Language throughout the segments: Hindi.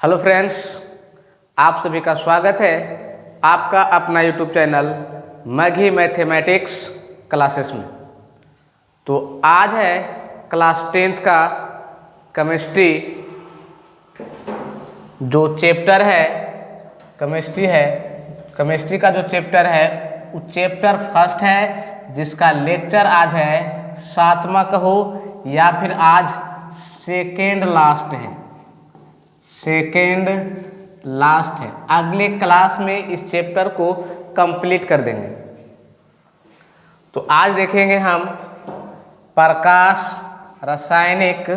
हेलो फ्रेंड्स, आप सभी का स्वागत है आपका अपना यूट्यूब चैनल मघी मैथमेटिक्स क्लासेस में। तो आज है क्लास 10th का केमिस्ट्री जो चैप्टर है केमिस्ट्री का जो चैप्टर है वो चैप्टर फर्स्ट है, जिसका लेक्चर आज है 7वां कहो या फिर आज सेकेंड लास्ट है। अगले क्लास में इस चैप्टर को कंप्लीट कर देंगे। तो आज देखेंगे हम प्रकाश रासायनिक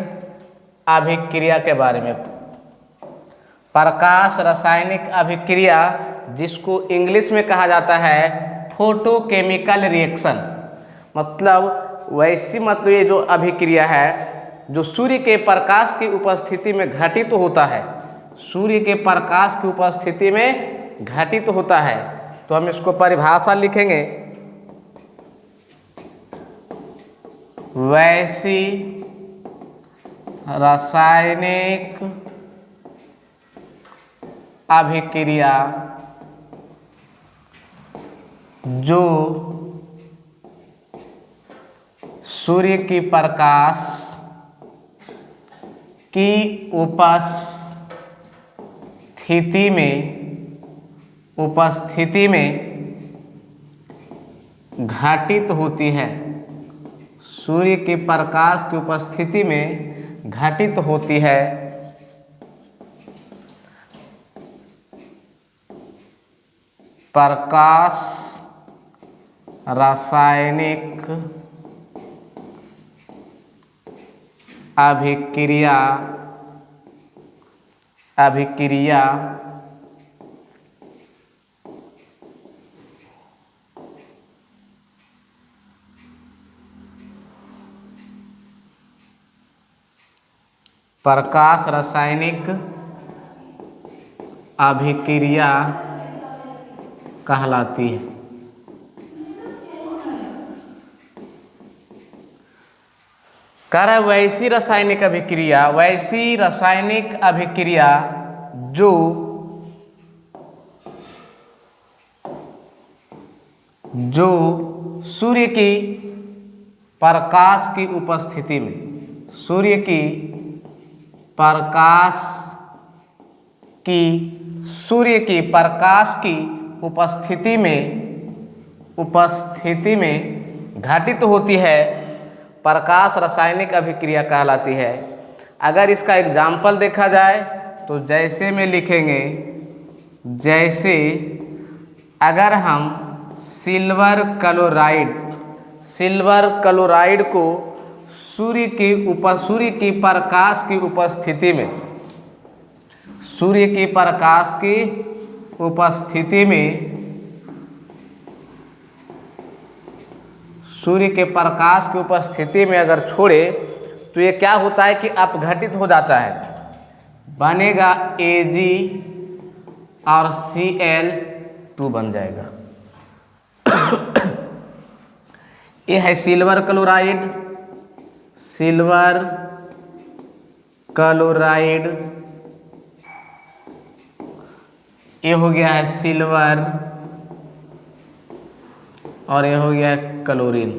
अभिक्रिया के बारे में। प्रकाश रासायनिक अभिक्रिया, जिसको इंग्लिश में कहा जाता है फोटोकेमिकल रिएक्शन, मतलब ये जो अभिक्रिया है जो सूर्य के प्रकाश की उपस्थिति में घटित होता है, सूर्य के प्रकाश की उपस्थिति में घटित होता है। तो हम इसको परिभाषा लिखेंगे, वैसी रासायनिक अभिक्रिया जो सूर्य की प्रकाश की उपस्थिति में घटित होती है, सूर्य के प्रकाश की उपस्थिति में घटित होती है। प्रकाश रासायनिक अभिक्रिया प्रकाश रासायनिक अभिक्रिया कहलाती है। कह रहा है वैसी रासायनिक अभिक्रिया जो सूर्य की प्रकाश की उपस्थिति में उपस्थिति में घटित होती है, प्रकाश रासायनिक अभिक्रिया कहलाती है। अगर इसका एग्जाम्पल देखा जाए तो जैसे में लिखेंगे, जैसे अगर हम सिल्वर क्लोराइड को सूर्य की प्रकाश की उपस्थिति में अगर छोड़े तो ये क्या होता है कि अपघटित हो जाता है, बनेगा Ag और Cl2 बन जाएगा। ये है सिल्वर क्लोराइड, ये हो गया है सिल्वर और ये हो गया है क्लोरीन।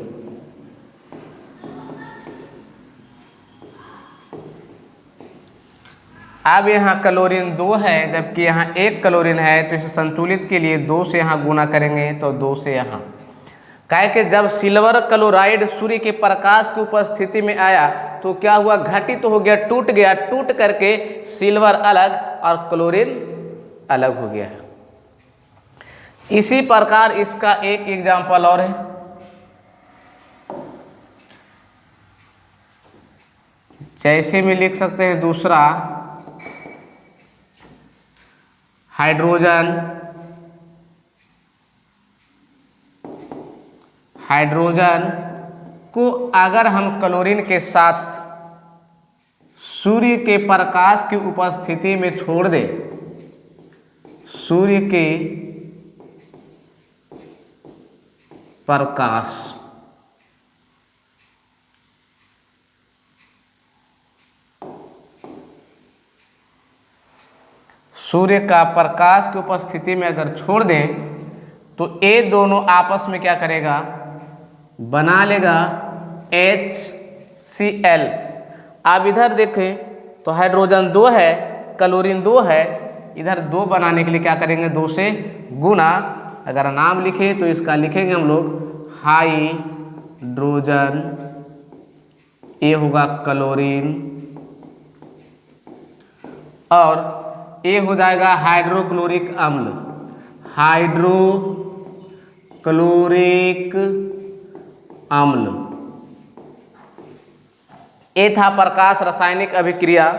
अब यहाँ क्लोरीन 2 है जबकि यहाँ 1 क्लोरीन है, तो इसे संतुलित के लिए 2 से यहाँ गुना करेंगे तो 2 से यहाँ। काहे कि जब सिल्वर क्लोराइड सूर्य के प्रकाश की उपस्थिति में आया तो क्या हुआ, घटित हो गया, टूट करके सिल्वर अलग और क्लोरीन अलग हो गया है। इसी प्रकार इसका एक एग्जाम्पल और है, जैसे में लिख सकते हैं दूसरा, हाइड्रोजन को अगर हम क्लोरीन के साथ सूर्य के प्रकाश की उपस्थिति में छोड़ दें, सूर्य के प्रकाश सूर्य का प्रकाश की उपस्थिति में अगर छोड़ दें तो ये दोनों आपस में क्या करेगा, बना लेगा HCl। आप इधर देखें तो हाइड्रोजन 2 है, क्लोरीन 2 है, इधर 2 बनाने के लिए क्या करेंगे, 2 से गुना। अगर नाम लिखे तो इसका लिखेंगे हम लोग हाइड्रोजन, ये होगा क्लोरीन, और ये हो जाएगा हाइड्रोक्लोरिक अम्ल, हाइड्रोक्लोरिक अम्ल। ये था प्रकाश रासायनिक अभिक्रिया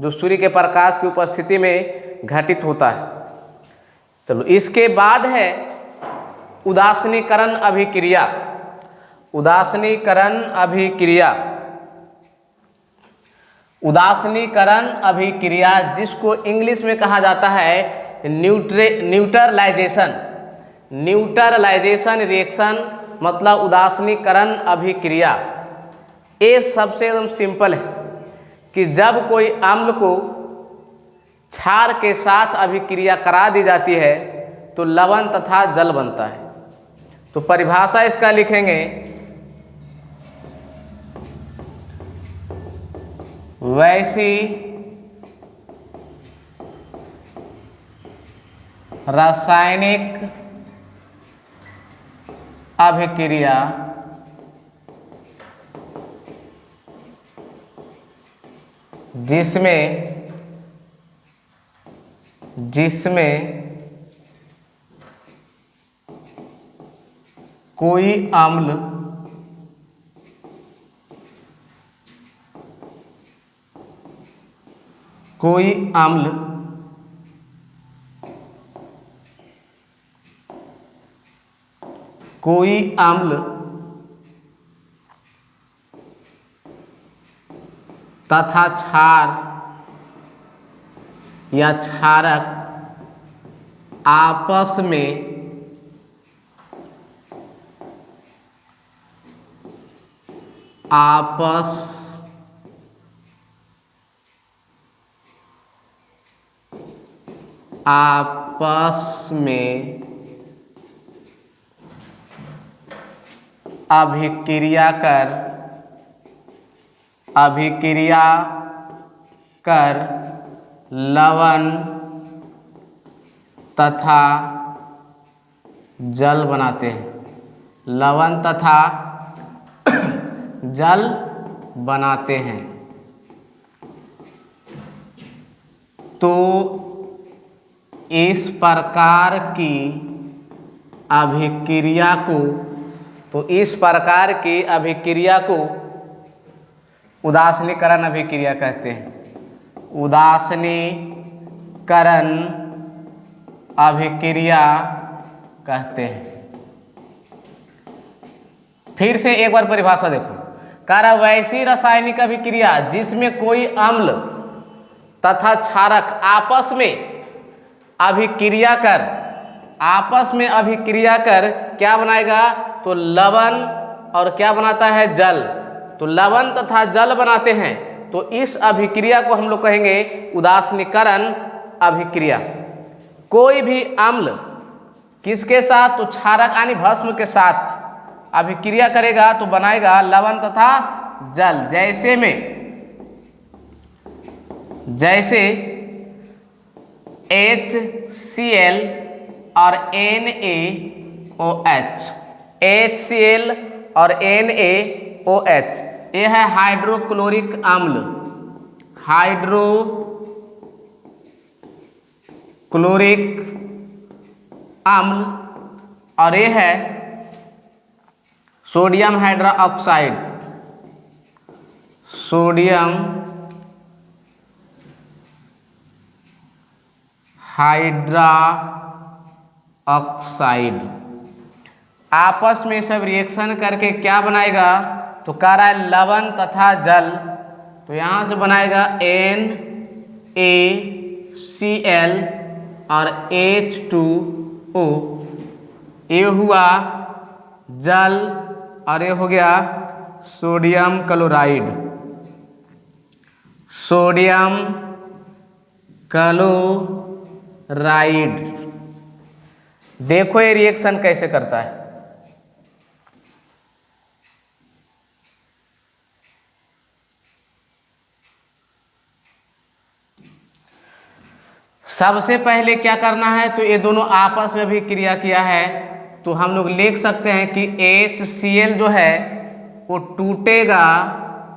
जो सूर्य के प्रकाश की उपस्थिति में घटित होता है। चलो इसके बाद है उदासीनीकरण अभिक्रिया। उदासीनीकरण अभिक्रिया, उदासीनीकरण अभिक्रिया जिसको इंग्लिश में कहा जाता है न्यूट्रलाइजेशन। न्यूट्रलाइजेशन रिएक्शन मतलब उदासीनीकरण अभिक्रिया। ये सबसे एकदम सिंपल है कि जब कोई अम्ल को क्षार के साथ अभिक्रिया करा दी जाती है तो लवण तथा जल बनता है। तो परिभाषा इसका लिखेंगे, वैसी रासायनिक अभिक्रिया जिसमें कोई अम्ल तथा क्षार या क्षारक आपस में अभिक्रिया कर लवण तथा जल बनाते हैं, लवण तथा जल बनाते हैं। तो इस प्रकार की अभिक्रिया को उदासीनीकरण अभिक्रिया कहते हैं। उदासीनीकरण अभिक्रिया कहते हैं। फिर से एक बार परिभाषा देखो, कह रहा वैसी रासायनिक अभिक्रिया जिसमें कोई अम्ल तथा क्षारक आपस में अभिक्रिया कर क्या बनाएगा, तो लवण और क्या बनाता है, जल। तो लवण तथा जल बनाते हैं, तो इस अभिक्रिया को हम लोग कहेंगे उदासीनीकरण अभिक्रिया। कोई भी अम्ल किसके साथ, तो क्षारक यानी भस्म के साथ अभिक्रिया करेगा तो बनाएगा लवण तथा जल। जैसे HCl और NaOH, HCl और NaOH, ये है हाइड्रोक्लोरिक अम्ल, और ये है सोडियम हाइड्रोक्साइड, सोडियम हाइड्रोक्साइड। आपस में सब रिएक्शन करके क्या बनाएगा, तो कह रहा है लवण तथा जल। तो यहाँ से बनाएगा NaCl और H2O, ये हुआ जल, और ये हो गया sodium chloride, sodium chloride. Ride. देखो ये रिएक्शन कैसे करता है। सबसे पहले क्या करना है, तो ये दोनों आपस में भी क्रिया किया है, तो हम लोग लिख सकते हैं कि HCl जो है वो टूटेगा,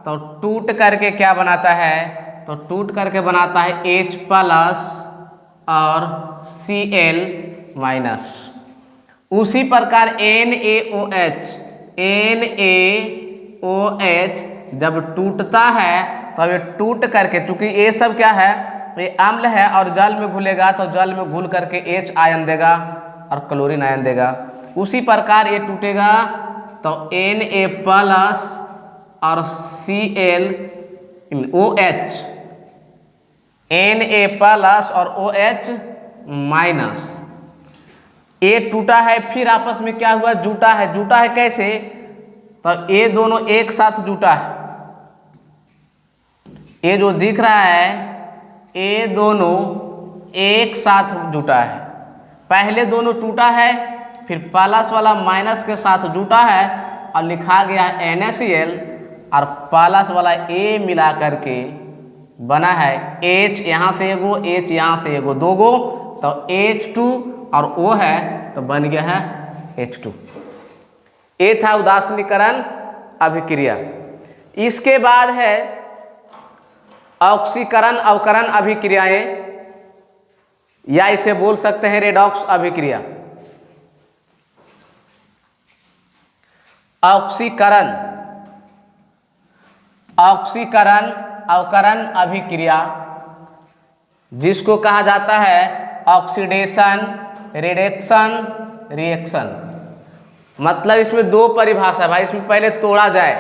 तो टूट करके क्या बनाता है, तो टूट करके बनाता है H प्लस और Cl माइनस। उसी प्रकार NaOH जब टूटता है तो ये टूट करके, चूंकि ये सब क्या है, ये अम्ल है और जल में घुलेगा, तो जल में घुल करके H आयन देगा और क्लोरीन आयन देगा। उसी प्रकार ये टूटेगा तो Na प्लस और ClOH, Na प्लस और OH माइनस। ये टूटा है, फिर आपस में क्या हुआ, जुटा है। जुटा है कैसे, तो ये दोनों एक साथ जुटा है। ये जो दिख रहा है ये दोनों एक साथ जुटा है। पहले दोनों टूटा है, फिर प्लस वाला माइनस के साथ जुटा है और लिखा गया है NaCl, और प्लस वाला A मिला करके बना है H, यहाँ से एगो H, यहाँ से एगो, दो गो, तो H2 और O है तो बन गया है H2। ये था उदासीनीकरण अभिक्रिया। इसके बाद है ऑक्सीकरण अवकरण अभिक्रियाएं, या इसे बोल सकते हैं रेडॉक्स अभिक्रिया। ऑक्सीकरण अवकरण अभिक्रिया, जिसको कहा जाता है ऑक्सीडेशन रिडक्शन रिएक्शन। मतलब इसमें दो परिभाषा है भाई, इसमें पहले तोड़ा जाए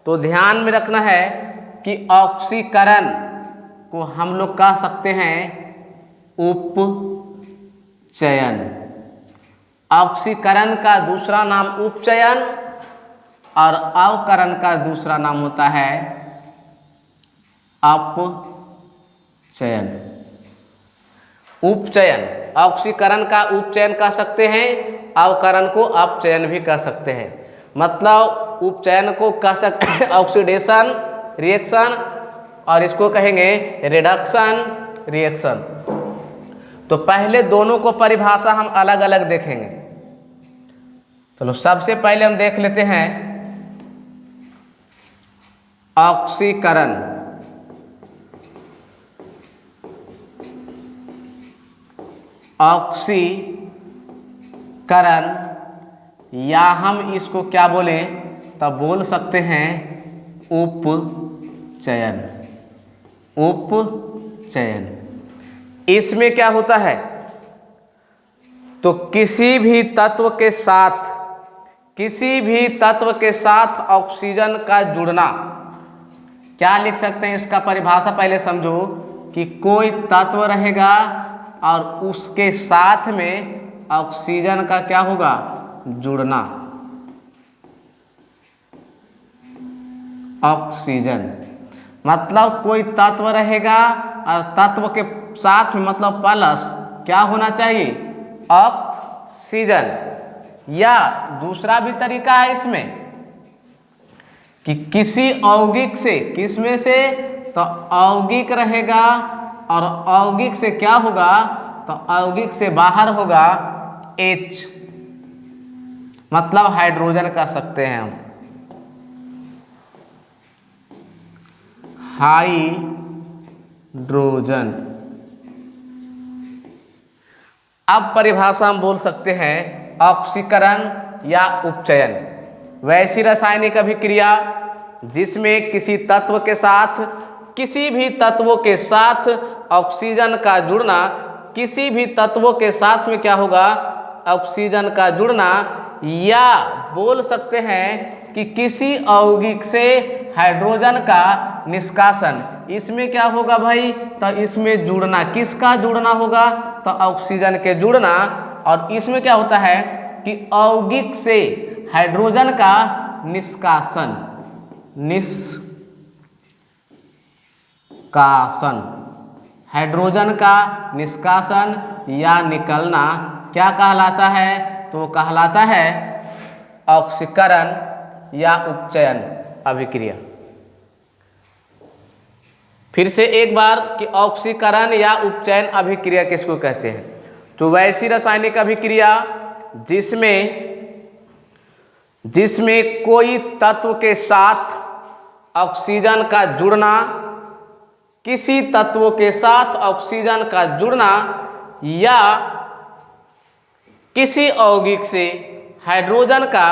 तो ध्यान में रखना है कि ऑक्सीकरण को हम लोग कह सकते हैं उपचयन। ऑक्सीकरण का दूसरा नाम उपचयन और अवकरण का दूसरा नाम होता है अपचयन। उपचयन, ऑक्सीकरण का उपचयन कह सकते हैं, अवकरण को अपचयन भी कह सकते हैं। मतलब उपचयन को कह सकते हैं ऑक्सीडेशन रिएक्शन, और इसको कहेंगे रिडक्शन रिएक्शन। तो पहले दोनों को परिभाषा हम अलग अलग देखेंगे। चलो सबसे पहले हम देख लेते हैं ऑक्सीकरण। ऑक्सीकरण, या हम इसको क्या बोले, तब बोल सकते हैं उपचयन। उपचयन इसमें क्या होता है, तो किसी भी तत्व के साथ ऑक्सीजन का जुड़ना। क्या लिख सकते हैं इसका परिभाषा पहले समझो, कि कोई तत्व रहेगा और उसके साथ में ऑक्सीजन का क्या होगा, जुड़ना। ऑक्सीजन मतलब कोई तत्व रहेगा और तत्व के साथ में मतलब प्लस क्या होना चाहिए, ऑक्सीजन। या दूसरा भी तरीका है इसमें कि किसी यौगिक से, किसमें से, तो यौगिक रहेगा और यौगिक से क्या होगा, तो यौगिक से बाहर होगा H, मतलब हाइड्रोजन कह सकते हैं हम, हाइड्रोजन। अब परिभाषा हम बोल सकते हैं ऑक्सीकरण या उपचयन, वैसी रासायनिक अभिक्रिया जिसमें किसी तत्व के साथ, किसी भी तत्वों के साथ ऑक्सीजन का जुड़ना, किसी भी तत्वों के साथ में क्या होगा, ऑक्सीजन का जुड़ना। या बोल सकते हैं कि किसी यौगिक से हाइड्रोजन का निष्कासन। इसमें क्या होगा भाई, तो इसमें जुड़ना, किसका जुड़ना होगा, तो ऑक्सीजन के जुड़ना। और इसमें क्या होता है कि यौगिक से हाइड्रोजन का निष्कासन, हाइड्रोजन का निष्कासन या निकलना क्या कहलाता है? तो वो कहलाता है ऑक्सीकरण या उपचयन अभिक्रिया। फिर से एक बार कि ऑक्सीकरण या उपचयन अभिक्रिया किसको कहते हैं? तो वैसी रासायनिक अभिक्रिया जिसमें कोई तत्व के साथ ऑक्सीजन का जुड़ना, किसी तत्वों के साथ ऑक्सीजन का जुड़ना या किसी यौगिक से हाइड्रोजन का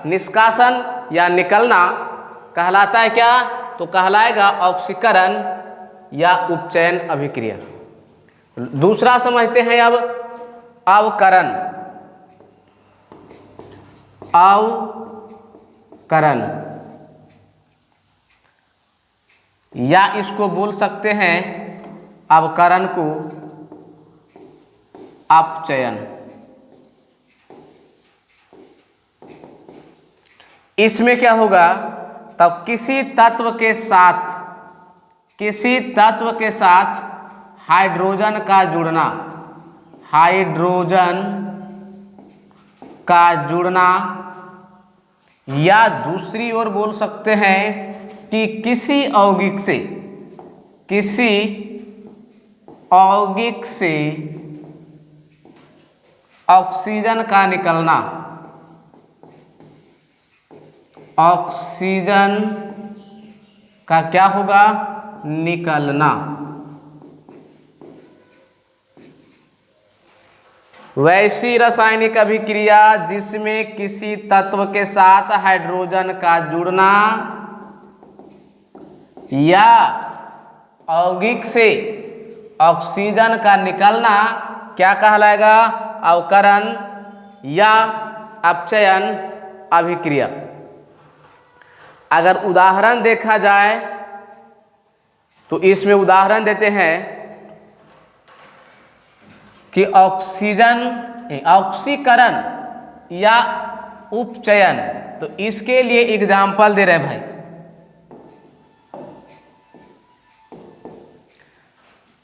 निष्कासन या निकलना कहलाता है क्या? तो कहलाएगा ऑक्सीकरण या उपचयन अभिक्रिया। दूसरा समझते हैं अब अवकरण। अवकरण या इसको बोल सकते हैं अवकरण को अपचयन। इसमें क्या होगा? तब किसी तत्व के साथ हाइड्रोजन का जुड़ना, हाइड्रोजन का जुड़ना, या दूसरी ओर बोल सकते हैं कि किसी यौगिक से ऑक्सीजन का निकलना, ऑक्सीजन का क्या होगा? निकलना। वैसी रासायनिक अभिक्रिया जिसमें किसी तत्व के साथ हाइड्रोजन का जुड़ना या यौगिक से ऑक्सीजन का निकलना क्या कहलाएगा? अवकरण या अपचयन अभिक्रिया। अगर उदाहरण देखा जाए तो इसमें उदाहरण देते हैं कि ऑक्सीकरण या उपचयन। तो इसके लिए एग्जाम्पल दे रहे हैं भाई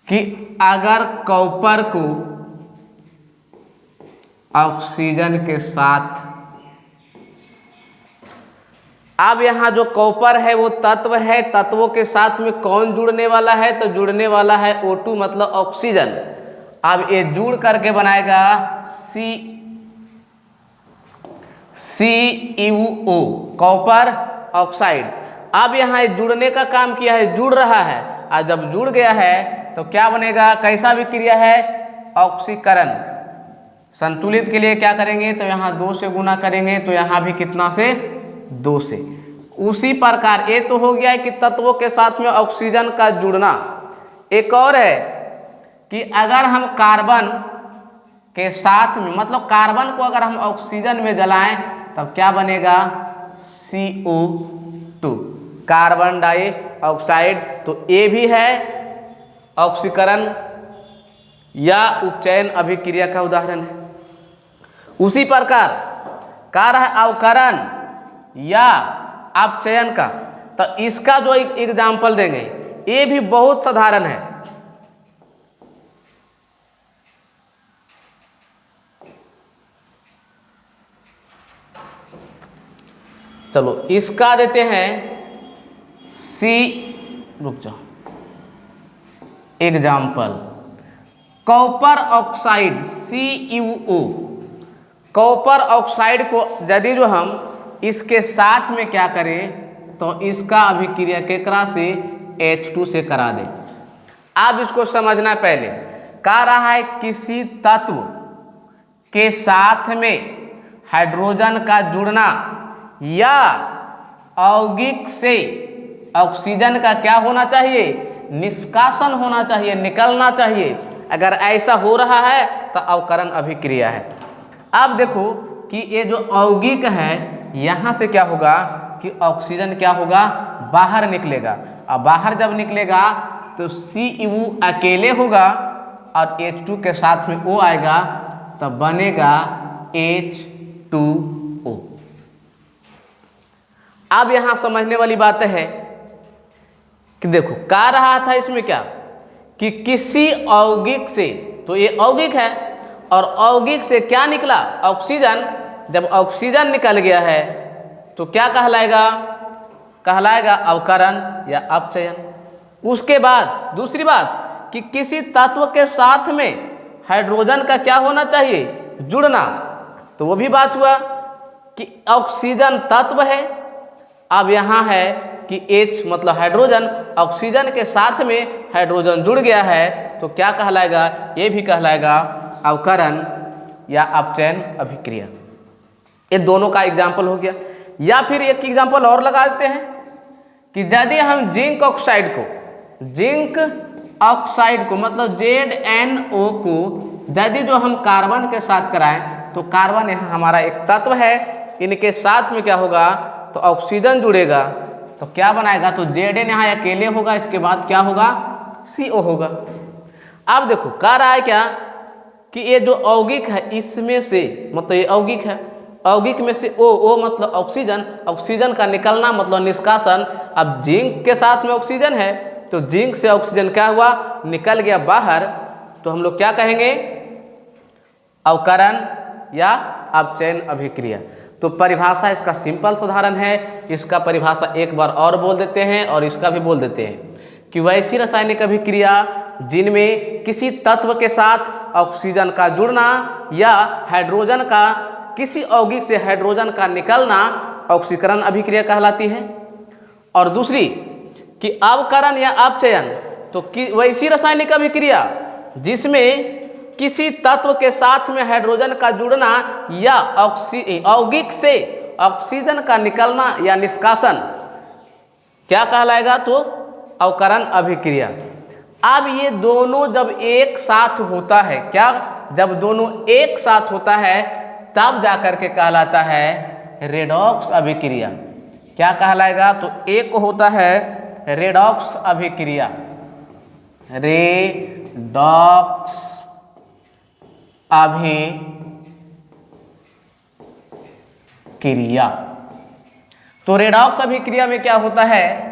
कि अगर कॉपर को ऑक्सीजन के साथ, अब यहाँ जो कॉपर है वो तत्व है, तत्वों के साथ में कौन जुड़ने वाला है? तो जुड़ने वाला है O2 मतलब ऑक्सीजन। अब ये जुड़ करके बनाएगा CuO कॉपर ऑक्साइड। अब यहाँ जुड़ने का काम किया है, जुड़ रहा है, और जब जुड़ गया है तो क्या बनेगा? कैसा विक्रिया है? ऑक्सीकरण। संतुलित के लिए क्या करेंगे? तो यहाँ 2 से गुना करेंगे, तो यहाँ भी कितना से? 2 से। उसी प्रकार ये तो हो गया है कि तत्वों के साथ में ऑक्सीजन का जुड़ना। एक और है कि अगर हम कार्बन के साथ में, मतलब कार्बन को अगर हम ऑक्सीजन में जलाएं तब क्या बनेगा? CO2 carbon dioxide. तो ये भी है ऑक्सीकरण या उपचयन अभिक्रिया का उदाहरण है। उसी प्रकार कार्य है अवकरण या अपचयन का। तो इसका जो एग्जाम्पल देंगे ये भी बहुत साधारण है। चलो इसका देते हैं रुक जाओ example. Copper oxide CuO, copper oxide को यदि जो हम इसके साथ में क्या करें तो इसका अभिक्रिया केकरा से? H2 से करा दें। अब इसको समझना पहले कह रहा है किसी तत्व के साथ में हाइड्रोजन का जुड़ना या यौगिक से ऑक्सीजन का क्या होना चाहिए? निष्कासन होना चाहिए, निकलना चाहिए। अगर ऐसा हो रहा है तो अवकरण अभिक्रिया है। अब देखो कि ये जो यौगिक है यहाँ से क्या होगा कि ऑक्सीजन क्या होगा? बाहर निकलेगा, और बाहर जब निकलेगा तो Cu अकेले होगा और H2 के साथ में O आएगा, तब बनेगा H2O। अब यहाँ समझने वाली बात है कि देखो कह रहा था इसमें क्या कि किसी यौगिक से, तो ये यौगिक है और यौगिक से क्या निकला, ऑक्सीजन। जब ऑक्सीजन निकल गया है तो क्या कहलाएगा, कहलाएगा अवकरण या अपचयन। उसके बाद दूसरी बात कि किसी तत्व के साथ में हाइड्रोजन का क्या होना चाहिए, जुड़ना। तो वो भी बात हुआ कि ऑक्सीजन तत्व है, अब यहाँ है कि H मतलब हाइड्रोजन, ऑक्सीजन के साथ में हाइड्रोजन जुड़ गया है तो क्या कहलाएगा, ये भी कहलाएगा अवकरण या अपचयन अभिक्रिया। ये दोनों का एग्जाम्पल हो गया। या फिर एक एग्जाम्पल और लगा देते हैं कि यदि हम जिंक ऑक्साइड को मतलब ZnO को यदि जो हम कार्बन के साथ कराएं तो कार्बन यहाँ हमारा एक तत्व है, इनके साथ में क्या होगा तो ऑक्सीजन जुड़ेगा तो क्या बनाएगा, तो Zn यहाँ अकेले होगा, इसके बाद क्या होगा CO होगा। अब देखो कह रहा है क्या कि ये जो यौगिक है इसमें से, मतलब ये यौगिक है, यौगिक में से O मतलब ऑक्सीजन, ऑक्सीजन का निकलना मतलब निष्कासन। अब जिंक के साथ में ऑक्सीजन है तो जिंक से ऑक्सीजन क्या हुआ, निकल गया बाहर, तो हम लोग क्या कहेंगे, अवकरण या अपचयन अभिक्रिया। तो परिभाषा इसका सिंपल साधारण है, इसका परिभाषा एक बार और बोल देते हैं और इसका भी बोल देते हैं कि वैसी रासायनिक अभिक्रिया जिनमें किसी तत्व के साथ ऑक्सीजन का जुड़ना या हाइड्रोजन का, किसी यौगिक से हाइड्रोजन का निकलना ऑक्सीकरण अभिक्रिया कहलाती है। और दूसरी कि अवकरण या अपचयन, तो वैसी रासायनिक अभिक्रिया जिसमें किसी तत्व के साथ में हाइड्रोजन का जुड़ना या यौगिक से ऑक्सीजन का निकलना या निष्कासन क्या कहलाएगा, तो अवकरण अभिक्रिया। अब ये दोनों जब एक साथ होता है, क्या, जब दोनों एक साथ होता है तब जाकर के कहलाता है रेडॉक्स अभिक्रिया। क्या कहलाएगा, तो एक होता है रेडॉक्स अभिक्रिया, रेडॉक्स अभिक्रिया। तो रेडॉक्स अभिक्रिया में क्या होता है,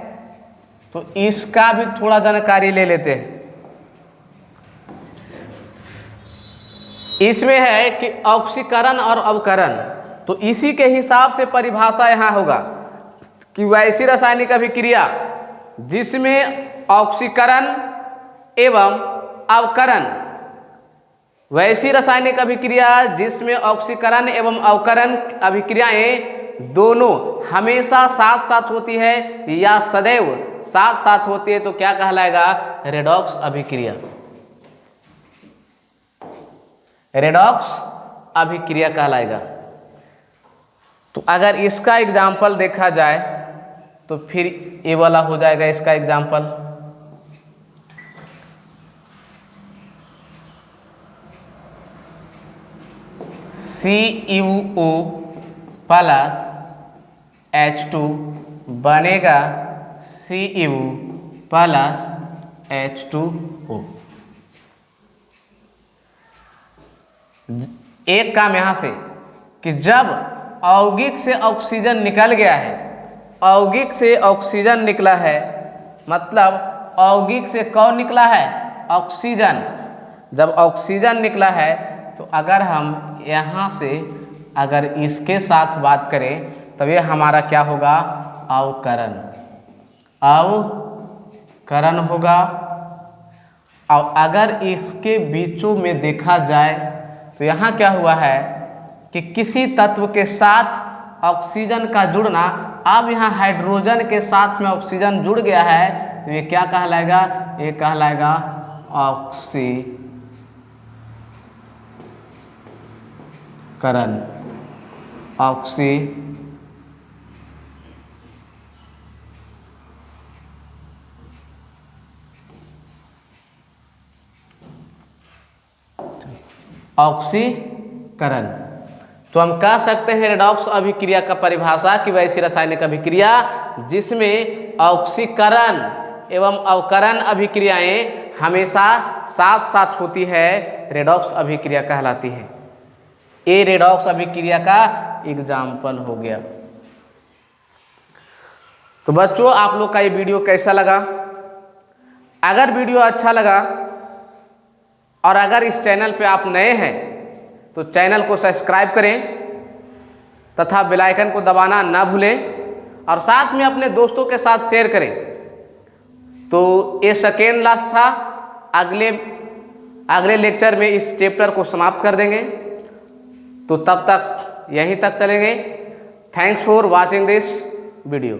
तो इसका भी थोड़ा जानकारी ले लेते हैं। इसमें है कि ऑक्सीकरण और अवकरण, तो इसी के हिसाब से परिभाषा यहाँ होगा कि वैसी रासायनिक अभिक्रिया जिसमें ऑक्सीकरण एवं अवकरण, वैसी रासायनिक अभिक्रिया जिसमें ऑक्सीकरण एवं अवकरण अभिक्रियाएं दोनों हमेशा साथ साथ होती है या सदैव साथ साथ होती है तो क्या कहलाएगा, रेडॉक्स अभिक्रिया, रेडॉक्स अभिक्रिया कहलाएगा। तो अगर इसका एग्जाम्पल देखा जाए तो फिर ये वाला हो जाएगा इसका एग्जाम्पल, CuO प्लस H2 बनेगा Cu प्लस H2O। एक काम यहाँ से कि जब यौगिक से ऑक्सीजन निकल गया है, यौगिक से ऑक्सीजन निकला है, मतलब यौगिक से कौन निकला है, ऑक्सीजन। जब ऑक्सीजन निकला है तो अगर हम यहाँ से अगर इसके साथ बात करें तब ये हमारा क्या होगा, अवकरण, अवकरण होगा। और अगर इसके बीचों में देखा जाए तो यहाँ क्या हुआ है कि किसी तत्व के साथ ऑक्सीजन का जुड़ना, अब यहाँ हाइड्रोजन के साथ में ऑक्सीजन जुड़ गया है तो ये क्या कहलाएगा, ये कहलाएगा ऑक्सीकरण, ऑक्सीकरण। तो हम कह सकते हैं रेडॉक्स अभिक्रिया का परिभाषा कि वैसी रासायनिक अभिक्रिया जिसमें ऑक्सीकरण एवं अवकरण अभिक्रियाएं हमेशा साथ साथ होती है, रेडॉक्स अभिक्रिया कहलाती है। ये रेडॉक्स अभिक्रिया का एग्जाम्पल हो गया। तो बच्चों आप लोग का ये वीडियो कैसा लगा? अगर वीडियो अच्छा लगा और अगर इस चैनल पे आप नए हैं तो चैनल को सब्सक्राइब करें तथा बेल आइकन को दबाना ना भूलें और साथ में अपने दोस्तों के साथ शेयर करें। तो ये सेकेंड लास्ट था, अगले लेक्चर में इस चैप्टर को समाप्त कर देंगे। तो तब तक यहीं तक चलेंगे। Thanks for watching this video.